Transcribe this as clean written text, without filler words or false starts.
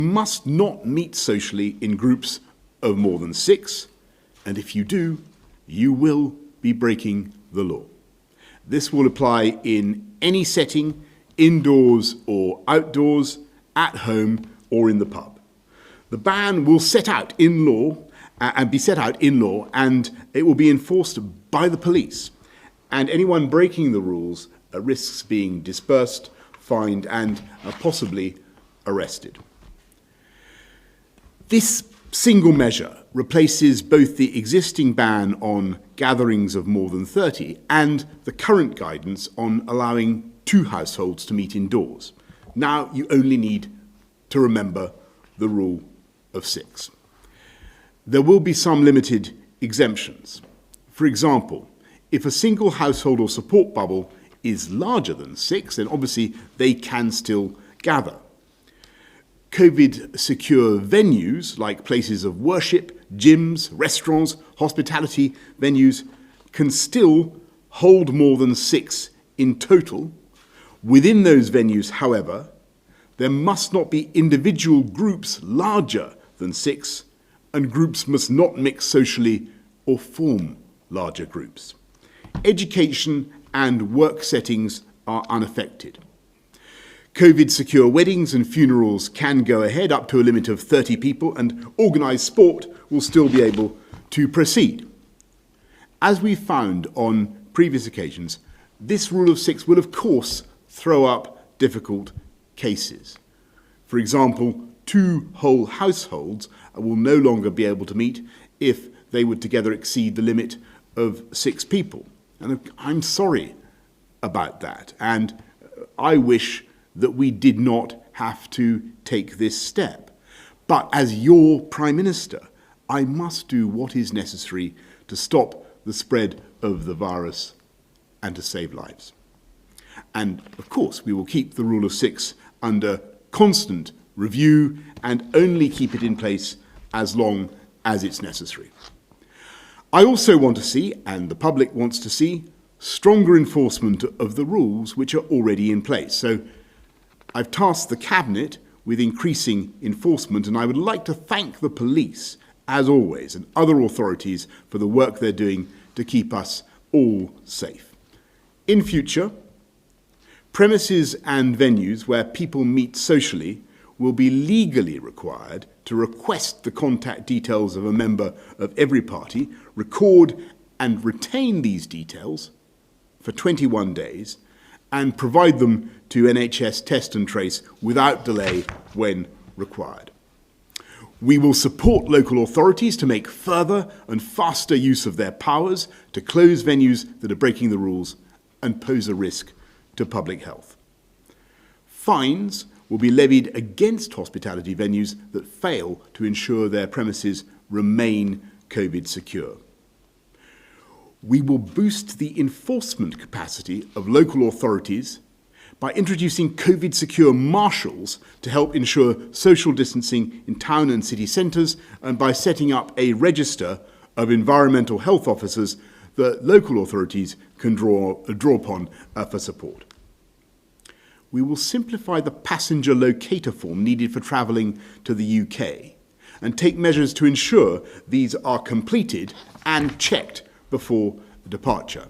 You must not meet socially in groups of more than 6, and if you do, you will be breaking the law. This will apply in any setting, indoors or outdoors, at home or in the pub. The ban will set out in law and it will be enforced by the police. And anyone breaking the rules risks being dispersed, fined and possibly arrested. This single measure replaces both the existing ban on gatherings of more than 30 and the current guidance on allowing 2 households to meet indoors. Now you only need to remember the rule of 6. There will be some limited exemptions. For example, if a single household or support bubble is larger than 6, then obviously they can still gather. COVID-secure venues like places of worship, gyms, restaurants, hospitality venues can still hold more than 6 in total. Within those venues, however, there must not be individual groups larger than 6, and groups must not mix socially or form larger groups. Education and work settings are unaffected. COVID-secure weddings and funerals can go ahead up to a limit of 30 people, and organised sport will still be able to proceed. As we found on previous occasions, this rule of 6 will of course throw up difficult cases. For example, 2 whole households will no longer be able to meet if they would together exceed the limit of 6 people. And I'm sorry about that, and I wish that we did not have to take this step. But as your Prime Minister, I must do what is necessary to stop the spread of the virus and to save lives. And of course, we will keep the rule of 6 under constant review and only keep it in place as long as it's necessary. I also want to see, and the public wants to see, stronger enforcement of the rules which are already in place. So I've tasked the Cabinet with increasing enforcement, and I would like to thank the police, as always, and other authorities for the work they're doing to keep us all safe. In future, premises and venues where people meet socially will be legally required to request the contact details of a member of every party, record and retain these details for 21 days, and provide them to NHS Test and Trace without delay when required. We will support local authorities to make further and faster use of their powers to close venues that are breaking the rules and pose a risk to public health. Fines will be levied against hospitality venues that fail to ensure their premises remain COVID secure. We will boost the enforcement capacity of local authorities by introducing COVID-secure marshals to help ensure social distancing in town and city centres, and by setting up a register of environmental health officers that local authorities can draw upon for support. We will simplify the passenger locator form needed for travelling to the UK and take measures to ensure these are completed and checked before departure.